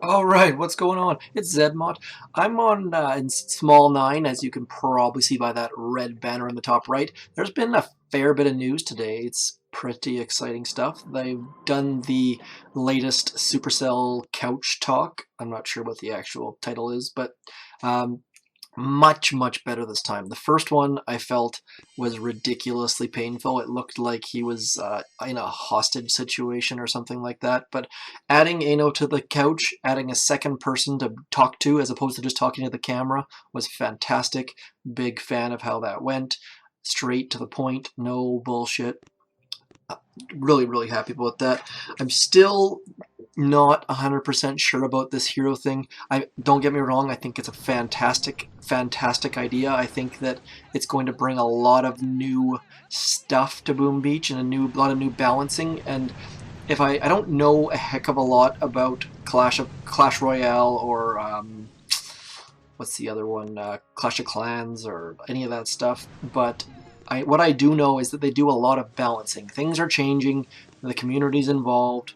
All right, what's going on? It's Zedmont. I'm on in small 9, as you can probably see by that red banner in the top right. There's been a fair bit of news today. It's pretty exciting stuff. They've done the latest Supercell couch talk. I'm not sure what the actual title is, but um, much better this time. The first one I felt was ridiculously painful. It looked like he was in a hostage situation or something like that. But adding Ano to the couch, adding a second person to talk to as opposed to just talking to the camera was fantastic. Big fan of how that went. Straight to the point, no bullshit. Really happy about that. I'm still not 100% sure about this hero thing. I don't get me wrong, I think it's a fantastic idea. I think that it's going to bring a lot of new stuff to Boom Beach and a lot of new balancing. And if I don't know a heck of a lot about Clash Royale or what's the other one, Clash of Clans or any of that stuff, but what I do know is that they do a lot of balancing. Things are changing, the community's involved,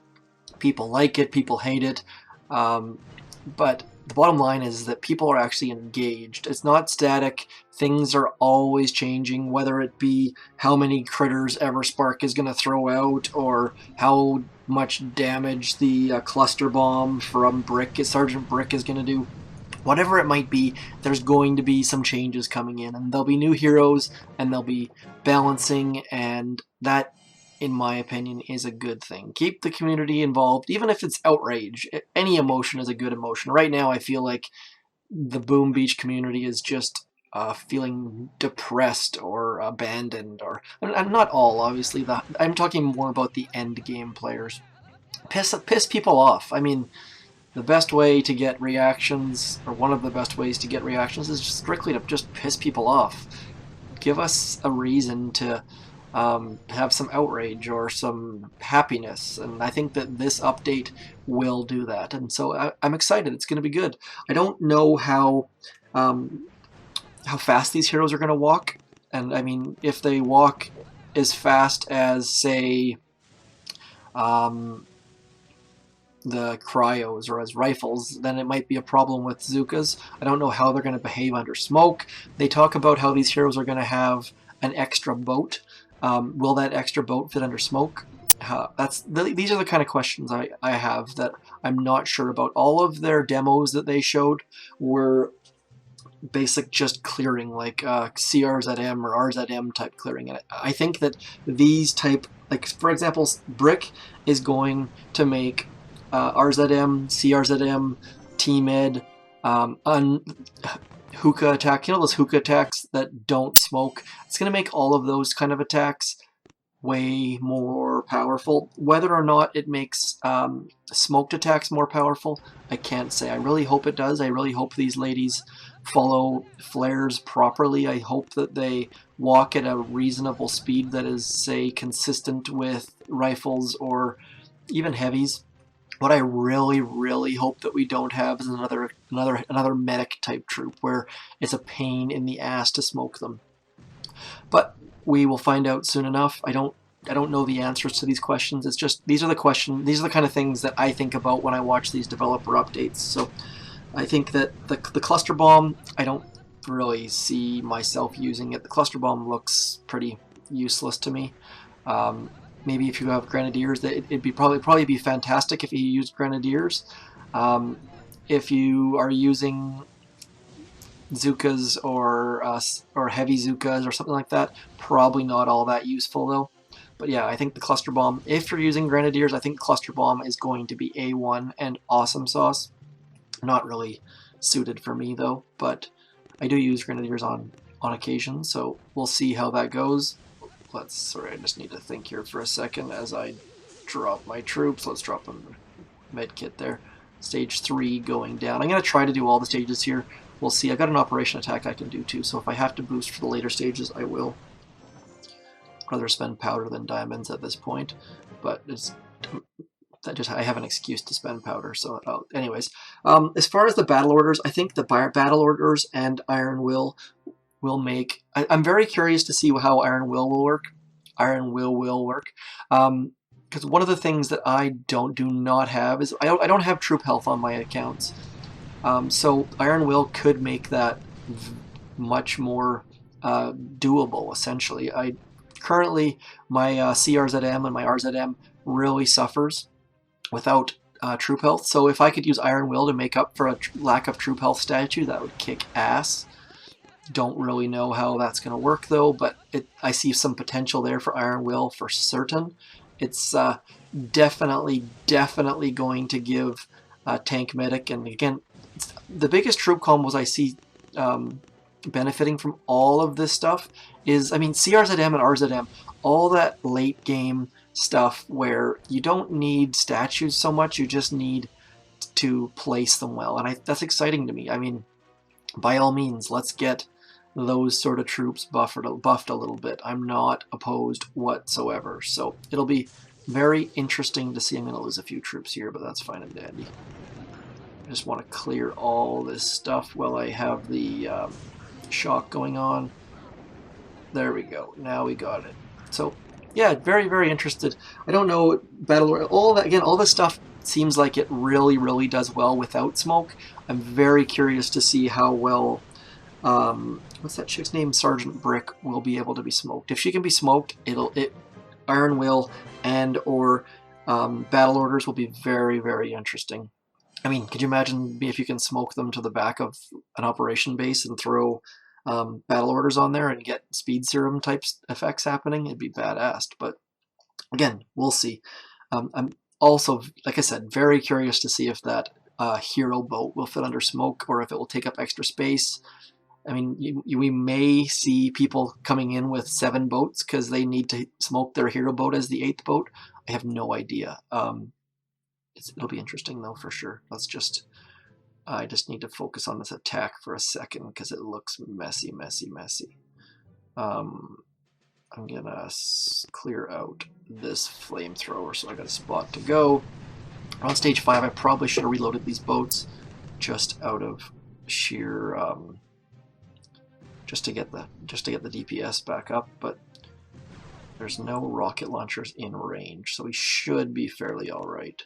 people like it, people hate it, but the bottom line is that people are actually engaged. It's not static. Things are always changing, whether it be how many critters Everspark is going to throw out or how much damage the cluster bomb from Sergeant Brick is going to do. Whatever it might be, there's going to be some changes coming in, and there'll be new heroes, and there'll be balancing, and that, in my opinion, is a good thing. Keep the community involved, even if it's outrage. Any emotion is a good emotion. Right now, I feel like the Boom Beach community is just feeling depressed or abandoned, or and not all, obviously. I'm talking more about the end game players. Piss people off. I mean, the best way to get reactions, or one of the best ways to get reactions, is strictly to just piss people off. Give us a reason to have some outrage or some happiness, and I think that this update will do that. And so I'm excited. It's going to be good. I don't know how fast these heroes are going to walk, and I mean, if they walk as fast as, say, the cryos or as rifles, then it might be a problem with Zookas. I don't know how they're going to behave under smoke. They talk about how these heroes are going to have an extra boat. Will that extra boat fit under smoke? These are the kind of questions I have that I'm not sure about. All of their demos that they showed were basic just clearing, like CRZM or RZM type clearing. And I think that these type, like for example, Brick is going to make RZM, CRZM, T-Med, hookah attack, those hookah attacks that don't smoke. It's going to make all of those kind of attacks way more powerful. Whether or not it makes smoked attacks more powerful, I can't say. I really hope it does. I really hope these ladies follow flares properly. I hope that they walk at a reasonable speed that is, say, consistent with rifles or even heavies. What I really hope that we don't have is another medic type troop where it's a pain in the ass to smoke them. But we will find out soon enough. I don't know the answers to these questions. It's just these are the kind of things that I think about when I watch these developer updates. So I think that the cluster bomb, I don't really see myself using it. The cluster bomb looks pretty useless to me. Maybe if you have Grenadiers, it'd be probably be fantastic if you used Grenadiers. If you are using Zookas or heavy Zookas or something like that, probably not all that useful though. But yeah, I think the cluster bomb, if you're using Grenadiers, I think cluster bomb is going to be A1 and awesome sauce. Not really suited for me though, but I do use Grenadiers on occasion, so we'll see how that goes. Sorry, I just need to think here for a second as I drop my troops. Let's drop them medkit there. Stage 3 going down. I'm going to try to do all the stages here. We'll see. I've got an operation attack I can do too, so if I have to boost for the later stages, I will. I'd rather spend powder than diamonds at this point, but I have an excuse to spend powder. So, anyways, as far as the battle orders, I think the battle orders and Iron Will make. I'm very curious to see how Iron Will will work. Iron Will work. because one of the things that I do not have is I don't have troop health on my accounts. So Iron Will could make that much more doable, essentially. Currently, my CRZM and my RZM really suffers without troop health, so if I could use Iron Will to make up for a lack of troop health statue, that would kick ass. Don't really know how that's going to work though, but I see some potential there for Iron Will for certain. It's definitely going to give Tank Medic, and again, the biggest troop combos I see benefiting from all of this stuff is, I mean, CRZM and RZM, all that late game stuff where you don't need statues so much, you just need to place them well, and that's exciting to me. I mean, by all means, let's get those sort of troops buffed a little bit. I'm not opposed whatsoever, so it'll be very interesting to see. I'm going to lose a few troops here, but that's fine and dandy. I just want to clear all this stuff while I have the shock going on. There we go. Now we got it. So yeah, very interested. I don't know, Battle all that again. All this stuff seems like it really does well without smoke. I'm very curious to see how well what's that chick's name? Sergeant Brick will be able to be smoked. If she can be smoked, Iron Will and or battle orders will be very interesting. I mean, could you imagine if you can smoke them to the back of an operation base and throw battle orders on there and get speed serum type effects happening? It'd be badass. But again, we'll see. I'm also, like I said, very curious to see if that hero boat will fit under smoke or if it will take up extra space. I mean, we may see people coming in with 7 boats because they need to smoke their hero boat as the 8th boat. I have no idea. It'll be interesting though, for sure. I just need to focus on this attack for a second because it looks messy. I'm gonna clear out this flamethrower, so I got a spot to go. On stage 5, I probably should have reloaded these boats just out of sheer just to get the DPS back up, but there's no rocket launchers in range, so we should be fairly alright.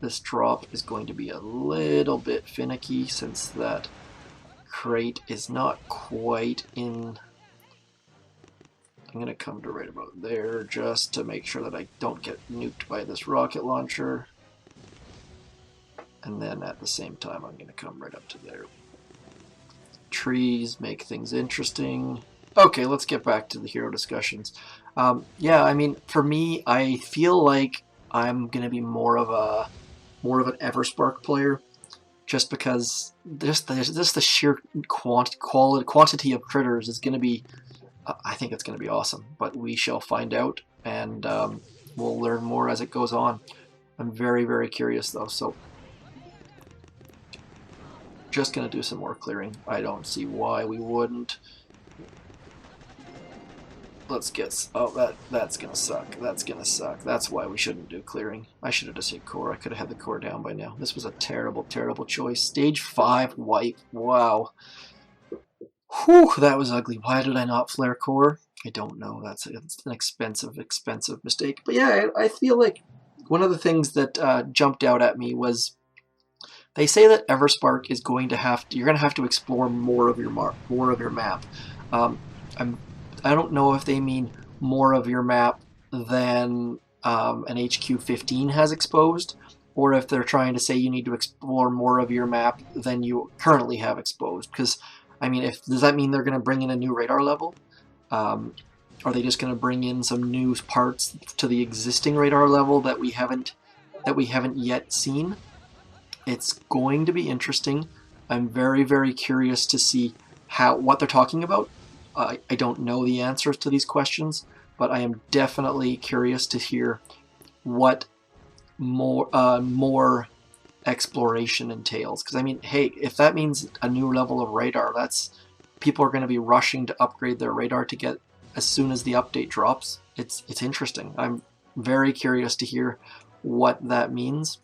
This drop is going to be a little bit finicky since that crate is not quite in. I'm going to come to right about there just to make sure that I don't get nuked by this rocket launcher. And then at the same time, I'm going to come right up to there. Trees make things interesting. Okay, let's get back to the hero discussions. Yeah, I mean, for me, I feel like I'm going to be more of an Everspark player, just because just the sheer quantity of critters is going to be. I think it's going to be awesome, but we shall find out, and we'll learn more as it goes on. I'm very curious though, so just going to do some more clearing. I don't see why we wouldn't. Let's get... oh, that's going to suck. That's going to suck. That's why we shouldn't do clearing. I should have just hit core. I could have had the core down by now. This was a terrible choice. Stage 5 wipe. Wow. Whew, that was ugly. Why did I not flare core? I don't know. It's an expensive mistake. But yeah, I feel like one of the things that jumped out at me was they say that Everspark is going to you're going to have to explore more of your map. I don't know if they mean more of your map than an HQ15 has exposed, or if they're trying to say you need to explore more of your map than you currently have exposed. Because I mean, does that mean they're going to bring in a new radar level? Are they just going to bring in some new parts to the existing radar level that we haven't yet seen? It's going to be interesting. I'm very curious to see what they're talking about. I don't know the answers to these questions, but I am definitely curious to hear what more exploration entails. Because I mean, hey, if that means a new level of radar, people are going to be rushing to upgrade their radar to get as soon as the update drops. It's interesting. I'm very curious to hear what that means.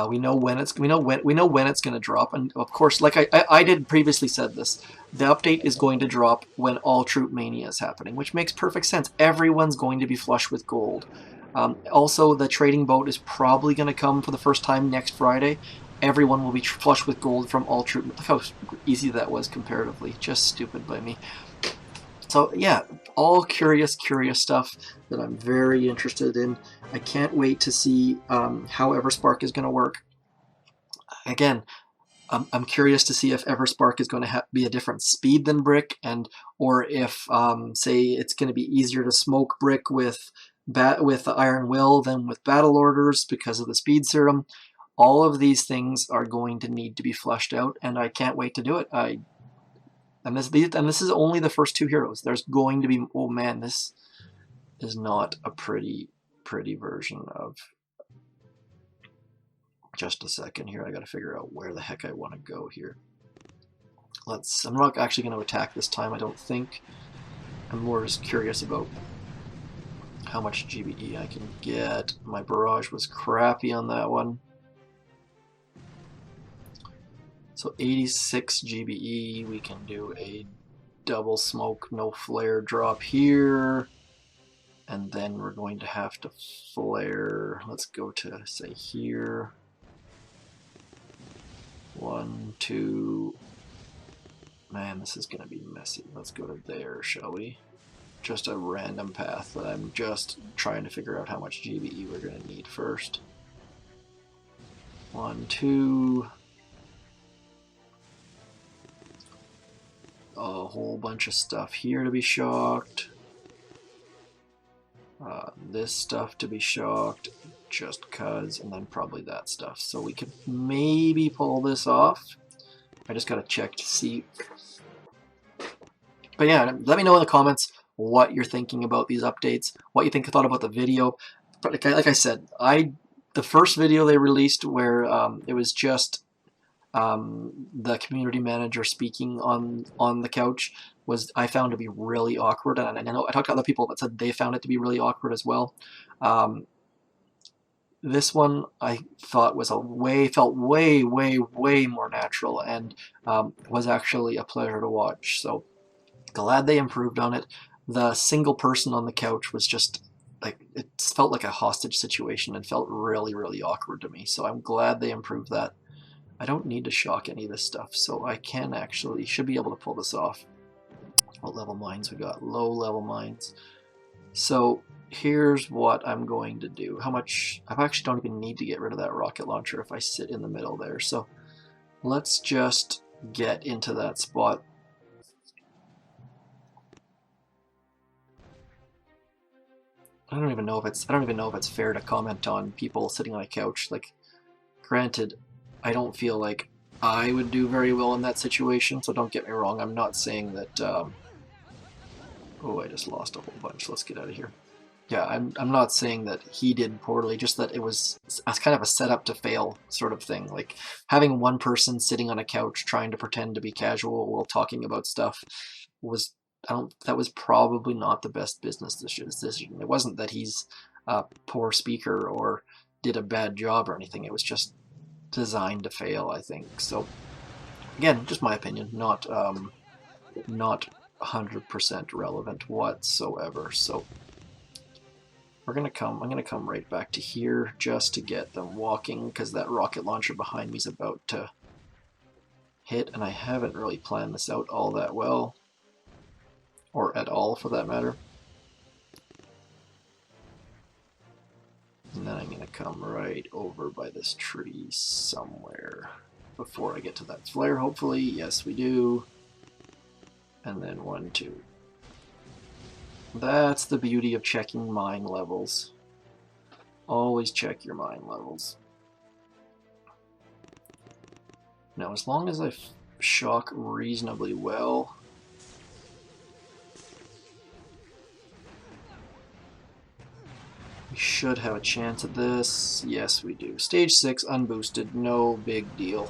We know when it's going to drop, and of course, like I did previously said this, the update is going to drop when all troop mania is happening, which makes perfect sense. Everyone's going to be flush with gold. Also, the trading boat is probably going to come for the first time next Friday. Everyone will be flush with gold from all troop. Look how easy that was comparatively. Just stupid by me. So yeah, all curious stuff that I'm very interested in. I can't wait to see how Everspark is going to work. Again, I'm curious to see if Everspark is going to be a different speed than Brick, or if say it's going to be easier to smoke Brick with the Iron Will than with Battle Orders because of the speed serum. All of these things are going to need to be fleshed out, and I can't wait to do it. And this is only the first 2 heroes. There's going to be, oh man, this is not a pretty version of. Just a second here, I got to figure out where the heck I want to go here. I'm not actually going to attack this time, I don't think. I'm more just curious about how much GBE I can get. My barrage was crappy on that one. So 86 GBE, we can do a double smoke, no flare drop here. And then we're going to have to flare, let's go to, say, here. 1, 2, man, this is going to be messy. Let's go to there, shall we? Just a random path that I'm just trying to figure out how much GBE we're going to need first. 1, 2... a whole bunch of stuff here to be shocked. This stuff to be shocked, just cuz, and then probably that stuff. So we could maybe pull this off. I just gotta check to see. But yeah, let me know in the comments what you're thinking about these updates, what you thought about the video. But like I said, the first video they released where it was just the community manager speaking on the couch I found to be really awkward, and I know I talked to other people that said they found it to be really awkward as well. This one I thought was felt way more natural, and was actually a pleasure to watch. So glad they improved on it. The single person on the couch was just like, it felt like a hostage situation and felt really awkward to me. So I'm glad they improved that. I don't need to shock any of this stuff, so I should be able to pull this off. What level mines we got? Low level mines. So here's what I'm going to do. I actually don't even need to get rid of that rocket launcher if I sit in the middle there. So let's just get into that spot. I don't even know if it's fair to comment on people sitting on a couch. Like, granted, I don't feel like I would do very well in that situation, so don't get me wrong. I'm not saying that. Oh, I just lost a whole bunch. Let's get out of here. Yeah, I'm not saying that he did poorly, just that it was kind of a setup to fail sort of thing. Like, having one person sitting on a couch trying to pretend to be casual while talking about stuff that was probably not the best business decision. It wasn't that he's a poor speaker or did a bad job or anything. It was just designed to fail, I think. So again, just my opinion, not 100% relevant whatsoever. So I'm gonna come right back to here just to get them walking, because that rocket launcher behind me is about to hit, and I haven't really planned this out all that well, or at all for that matter. And then I'm going to come right over by this tree somewhere before I get to that flare, hopefully. Yes, we do. And then 1, 2. That's the beauty of checking mine levels. Always check your mine levels. Now, as long as I shock reasonably well, we should have a chance at this. Yes, we do. Stage 6, unboosted, no big deal.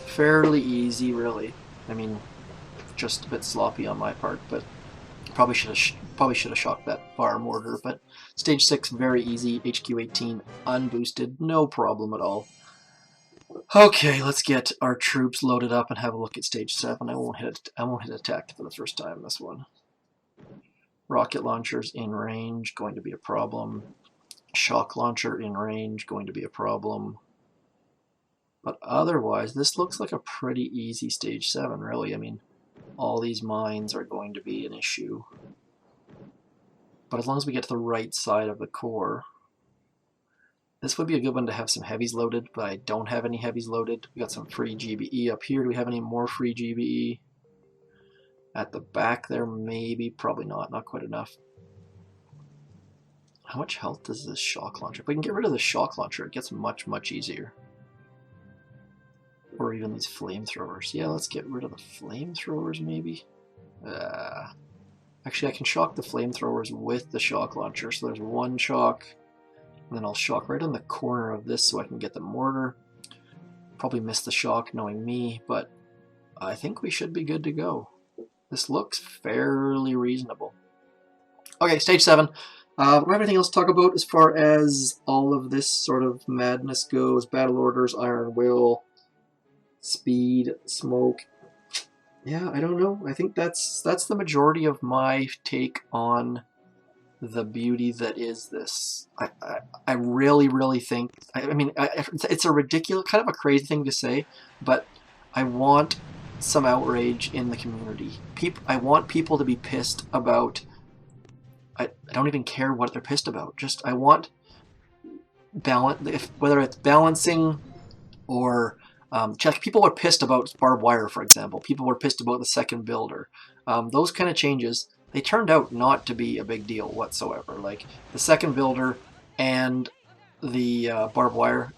Fairly easy, really. I mean, just a bit sloppy on my part, but probably should have shocked that bar mortar. But stage 6, very easy. HQ 18, unboosted, no problem at all. Okay, let's get our troops loaded up and have a look at stage 7. I won't hit attack for the first time this one. Rocket launchers in range, going to be a problem. Shock launcher in range, going to be a problem. But otherwise, this looks like a pretty easy stage 7, really. I mean, all these mines are going to be an issue. But as long as we get to the right side of the core, this would be a good one to have some heavies loaded, but I don't have any heavies loaded. We got some free GBE up here. Do we have any more free GBE? At the back there, maybe, probably not quite enough. How much health does this shock launcher? If we can get rid of the shock launcher, it gets much, much easier. Or even these flamethrowers. Yeah, let's get rid of the flamethrowers, maybe. Actually, I can shock the flamethrowers with the shock launcher. So there's one shock, and then I'll shock right on the corner of this so I can get the mortar. Probably miss the shock, knowing me, but I think we should be good to go. This looks fairly reasonable. Okay, stage 7. Do we have anything else to talk about as far as all of this sort of madness goes? Battle orders, Iron Will, speed, smoke. Yeah, I don't know. I think that's the majority of my take on the beauty that is this. I really think, I mean, it's a ridiculous, kind of a crazy thing to say, but I want some outrage in the community. I want people to be pissed about, I don't even care what they're pissed about. Just, I want balance, whether it's balancing or check. People were pissed about barbed wire, for example. People were pissed about the second builder. Those kind of changes, they turned out not to be a big deal whatsoever. Like the second builder and the barbed wire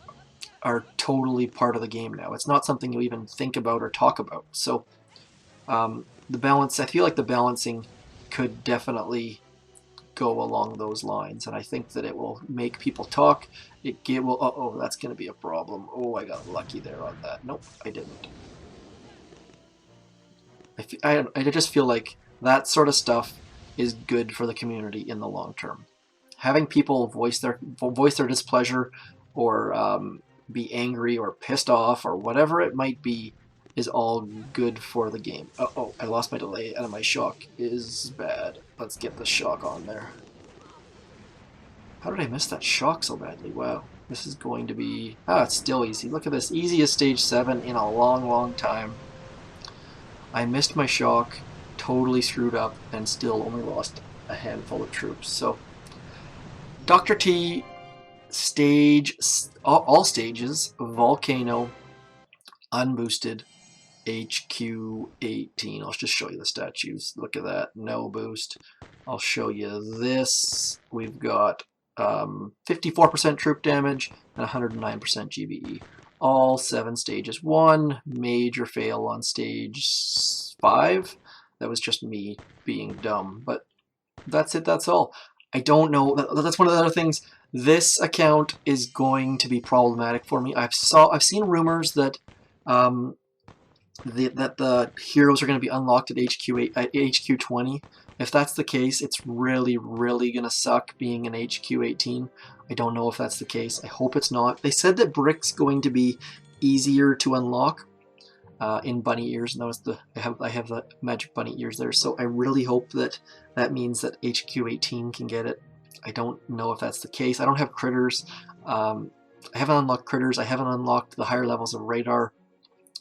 are totally part of the game now. It's not something you even think about or talk about. So the balance, I feel like the balancing could definitely go along those lines, and I think that it will make people talk. It will. Oh, that's going to be a problem. Oh, I got lucky there on that. Nope, I didn't. I just feel like that sort of stuff is good for the community in the long term. Having people voice their displeasure, or be angry or pissed off or whatever it might be, is all good for the game. Oh, I lost my delay and my shock is bad. Let's get the shock on there. How did I miss that shock so badly? Wow. This is going to be... it's still easy. Look at this. Easiest stage 7 in a long, long time. I missed my shock, totally screwed up, and still only lost a handful of troops. So, DrT stage... all stages, Volcano, unboosted, HQ18. I'll just show you the statues. Look at that. No boost. I'll show you this. We've got 54% troop damage and 109% GBE. All 7 stages. One major fail on stage 5. That was just me being dumb. But that's it. That's all. I don't know. That's one of the other things. This account is going to be problematic for me. I've seen rumors that that the heroes are going to be unlocked at HQ20. If that's the case, it's really, really going to suck being an HQ18. I don't know if that's the case. I hope it's not. They said that Brick's going to be easier to unlock in bunny ears. Notice I have the magic bunny ears there, so I really hope that means that HQ18 can get it. I don't know if that's the case. I don't have critters. I haven't unlocked critters. I haven't unlocked the higher levels of radar.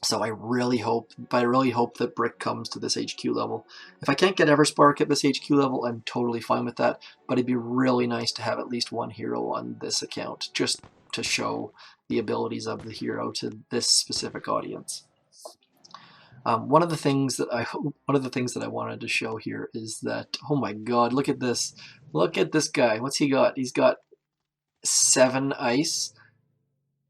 So I really hope that Brick comes to this HQ level. If I can't get Everspark at this HQ level, I'm totally fine with that. But it'd be really nice to have at least one hero on this account, just to show the abilities of the hero to this specific audience. One of the things that I wanted to show here is that, oh my God, look at this! Look at this guy. What's he got? He's got 7 ice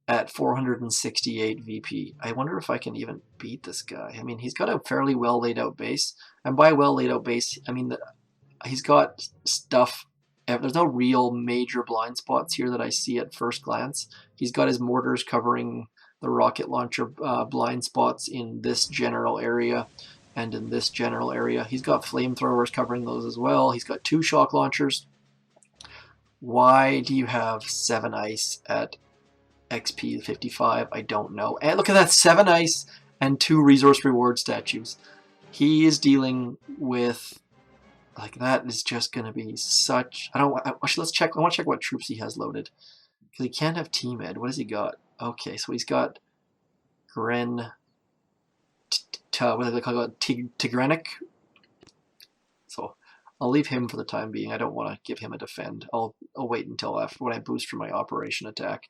at 468 VP. I wonder if I can even beat this guy. I mean, he's got a fairly well laid out base, and by well laid out base, I mean that he's got stuff. There's no real major blind spots here that I see at first glance. He's got his mortars covering the rocket launcher blind spots in this general area and in this general area. He's got flamethrowers covering those as well. He's got 2 shock launchers. Why do you have 7 ice at XP 55, I don't know. And look at that, 7 ice and 2 resource reward statues. He is dealing with, like, that is just going to be such, let's check, I want to check what troops he has loaded. Because he can't have team ed. What has he got? Okay, so he's got Gren, what do they call it? Tigrenic. So I'll leave him for the time being. I don't want to give him a defend. I'll wait until after when I boost for my operation attack.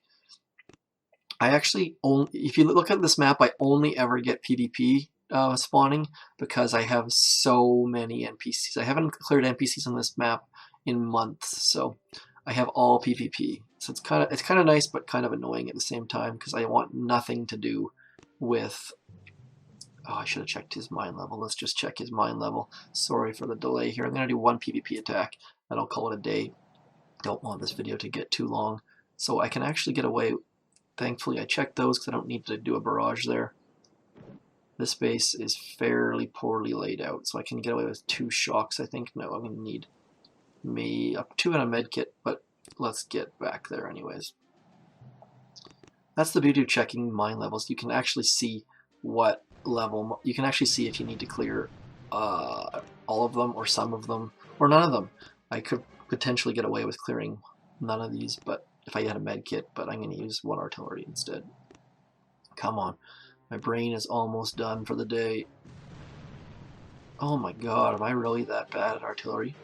I actually only, if you look at this map, I only ever get PvP spawning because I have so many NPCs. I haven't cleared NPCs on this map in months, so I have all PvP. So it's kind of nice, but kind of annoying at the same time because I want nothing to do with. Oh, I should have checked his mine level. Let's just check his mine level. Sorry for the delay here. I'm going to do 1 PvP attack, and I'll call it a day. Don't want this video to get too long, so I can actually get away. Thankfully, I checked those because I don't need to do a barrage there. This base is fairly poorly laid out, so I can get away with 2 shocks, I think. No, I'm going to need me up 2 in a med kit, but let's get back there anyways. That's the beauty of checking mine levels. You can actually see what level, you can actually see if you need to clear all of them or some of them or none of them. I could potentially get away with clearing none of these, but if I had a med kit, but I'm going to use 1 artillery instead. Come on. My brain is almost done for the day. Oh my god, am I really that bad at artillery?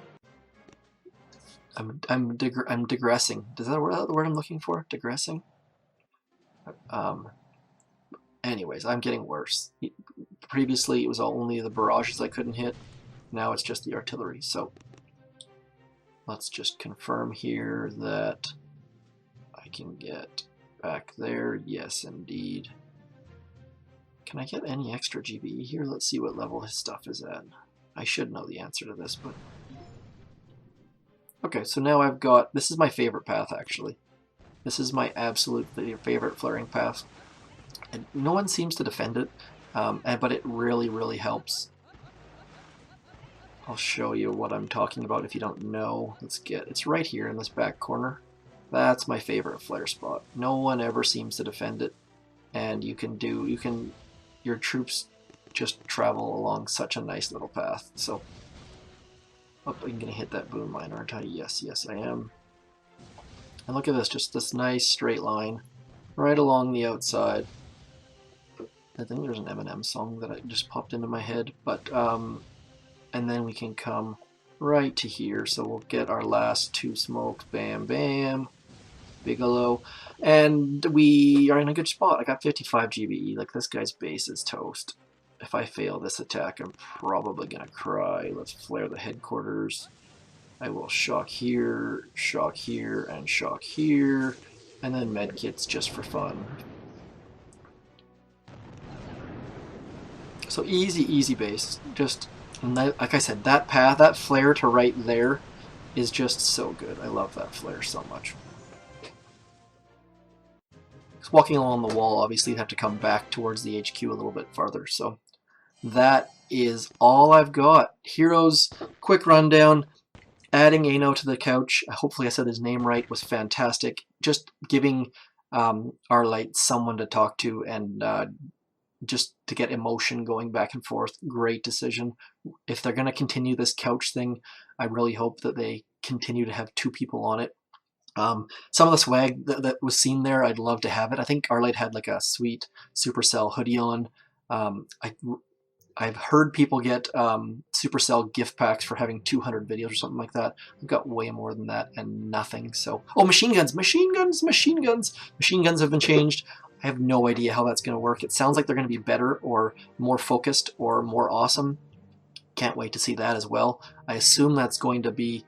I'm digressing. Is that the word I'm looking for? Digressing? Anyways, I'm getting worse. Previously, it was only the barrages I couldn't hit. Now it's just the artillery. So let's just confirm here that I can get back there. Yes, indeed. Can I get any extra GBE here? Let's see what level his stuff is at. I should know the answer to this, but... Okay, so now I've got... This is my favorite path, actually. This is my absolute favorite flaring path. And no one seems to defend it, but it really, really helps. I'll show you what I'm talking about if you don't know. It's right here in this back corner. That's my favorite flare spot. No one ever seems to defend it, and your troops just travel along such a nice little path. So, oh, I'm gonna hit that boom mine, aren't I? Yes, yes, I am. And look at this, just this nice straight line right along the outside. I think there's an Eminem song that just popped into my head, but and then we can come right to here. So we'll get our last 2 smokes. Bam, bam. Bigelow, and we are in a good spot. I got 55 GBE. Like, this guy's base is toast. If I fail this attack, I'm probably gonna cry. Let's flare the headquarters. I will shock here, and shock here, and then medkits just for fun. So easy base. Just, like I said, that path, that flare to right there is just so good. I love that flare so much. Walking along the wall, obviously you have to come back towards the HQ a little bit farther. So that is all I've got. Heroes, quick rundown. Adding Ano to the couch, hopefully I said his name right, was fantastic. Just giving Arlight someone to talk to and just to get emotion going back and forth. Great decision. If they're going to continue this couch thing, I really hope that they continue to have 2 people on it. Some of the swag that was seen there, I'd love to have it. I think Arlight had like a sweet Supercell hoodie on. I've heard people get Supercell gift packs for having 200 videos or something like that. I've got way more than that and nothing. So, oh, machine guns have been changed. I have no idea how that's going to work. It sounds like they're going to be better or more focused or more awesome. Can't wait to see that as well. I assume that's going to be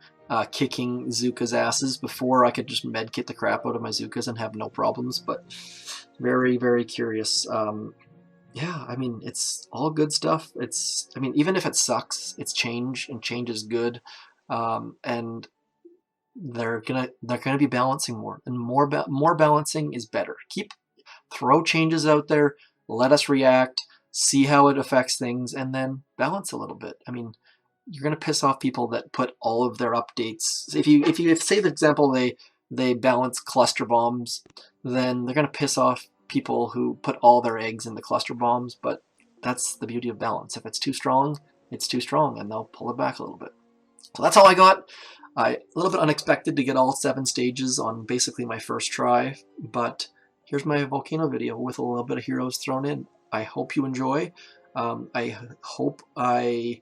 kicking Zooka's asses before I could just medkit the crap out of my Zookas and have no problems, but very, very curious. Yeah, I mean, it's all good stuff. I mean, even if it sucks, it's change, and change is good. And they're gonna be balancing more, and more balancing is better. Throw changes out there, let us react, see how it affects things, and then balance a little bit. I mean, you're going to piss off people that put all of their updates. If say, for example, they they balance cluster bombs, then they're going to piss off people who put all their eggs in the cluster bombs, but that's the beauty of balance. If it's too strong, and they'll pull it back a little bit. So that's all I got. A little bit unexpected to get all 7 stages on basically my first try, but here's my volcano video with a little bit of heroes thrown in. I hope you enjoy. I hope I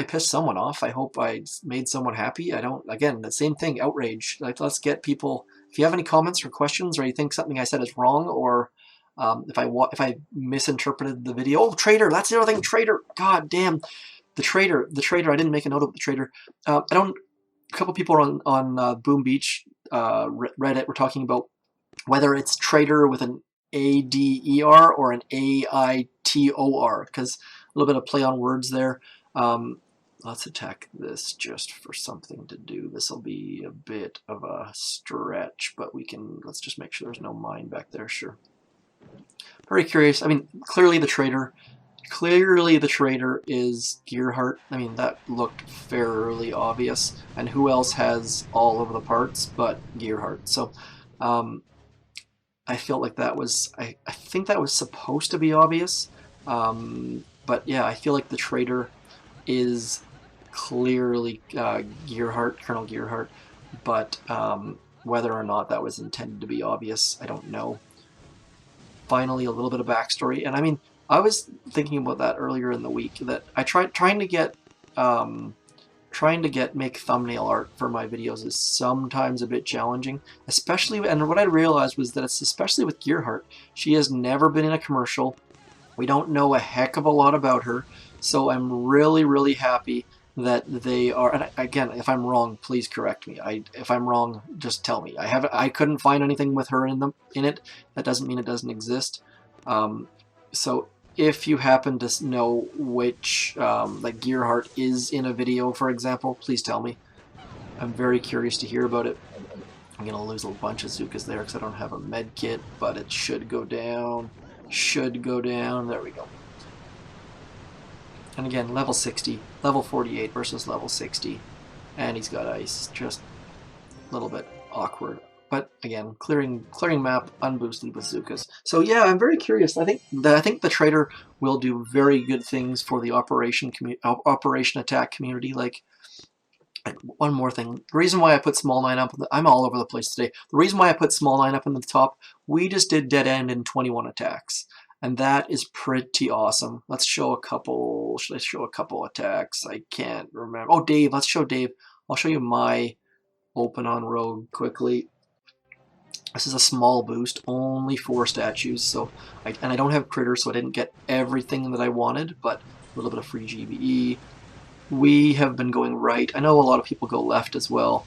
pissed someone off. I hope I made someone happy. Again, the same thing, outrage. Like, let's get people, if you have any comments or questions, or you think something I said is wrong, or if I misinterpreted the video. Oh, traitor, that's the other thing, traitor. God damn. The traitor, I didn't make a note of the traitor. A couple people on Boom Beach Reddit were talking about whether it's traitor with an A-D-E-R or an A-I-T-O-R, because a little bit of play on words there. Let's attack this just for something to do. This will be a bit of a stretch, but let's just make sure there's no mine back there, sure. Very curious. I mean, clearly the traitor is Gearheart. I mean, that looked fairly obvious. And who else has all of the parts but Gearheart? So, I felt like that was, I think that was supposed to be obvious. But yeah, I feel like the traitor is clearly Gearheart, Colonel Gearheart. But whether or not that was intended to be obvious, I don't know. Finally, a little bit of backstory. And I mean, I was thinking about that earlier in the week, that I trying to get make thumbnail art for my videos is sometimes a bit challenging, especially, and what I realized was that it's especially with Gearheart. She has never been in a commercial. We don't know a heck of a lot about her, so I'm really, really happy that they are, and again, if I'm wrong, please correct me. If I'm wrong, just tell me. I couldn't find anything with her in it. That doesn't mean it doesn't exist. So if you happen to know which, like Gearheart is in a video, for example, please tell me. I'm very curious to hear about it. I'm going to lose a bunch of Zookas there because I don't have a med kit, but it should go down. Should go down. There we go. And again, level 60, level 48 versus level 60. And he's got ice. Just a little bit awkward. But again, clearing map unboosted with Zookas. So yeah, I'm very curious. I think the traitor will do very good things for the operation attack community. Like, one more thing. The reason why I put small 9 up, I'm all over the place today. The reason why I put small 9 up in the top, we just did dead end in 21 attacks. And that is pretty awesome. Let's show a couple. Should I show a couple attacks? I can't remember. Oh, Dave. Let's show Dave. I'll show you my open on road quickly. This is a small boost, only 4 statues. So, and I don't have critters, so I didn't get everything that I wanted, but a little bit of free GBE. We have been going right. I know a lot of people go left as well.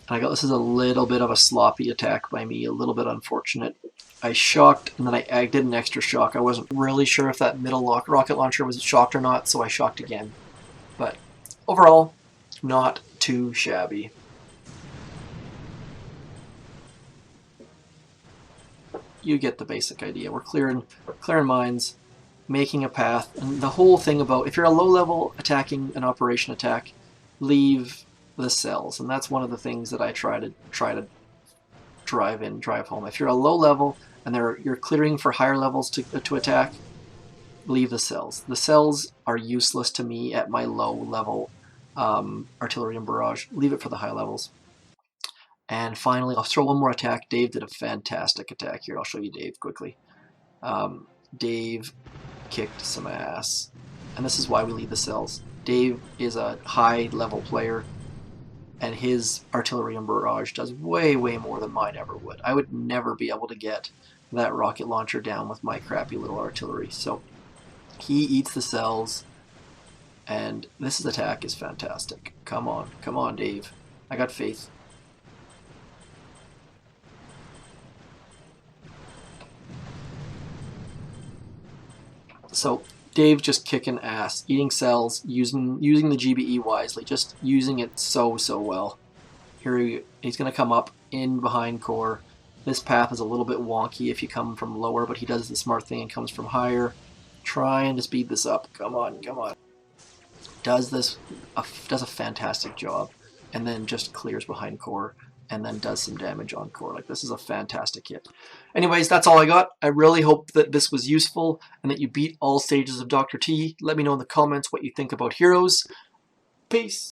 And this is a little bit of a sloppy attack by me, a little bit unfortunate. I shocked, and then I did an extra shock. I wasn't really sure if that middle rocket launcher was shocked or not, so I shocked again. But overall, not too shabby. You get the basic idea. We're clearing mines, making a path, and the whole thing about, if you're a low level attacking an operation attack, leave the cells, and that's one of the things that I try to drive home. If you're a low level and you're clearing for higher levels to attack, leave the cells. The cells are useless to me at my low level artillery and barrage. Leave it for the high levels. And finally, I'll throw one more attack. Dave did a fantastic attack here. I'll show you Dave quickly. Dave kicked some ass, and this is why we leave the cells. Dave is a high level player, and his artillery and barrage does way, way more than mine ever would. I would never be able to get that rocket launcher down with my crappy little artillery. So he eats the cells, and this attack is fantastic. Come on, Dave. I got faith. So Dave just kicking ass, eating cells, using the GBE wisely, just using it so well. Here he's going to come up in behind core. This path is a little bit wonky if you come from lower, but he does the smart thing and comes from higher. Trying to speed this up. Come on. Does a fantastic job. and then just clears behind core and then does some damage on core. Like, this is a fantastic hit. Anyways, that's all I got. I really hope that this was useful and that you beat all stages of Dr. T. Let me know in the comments what you think about heroes. Peace.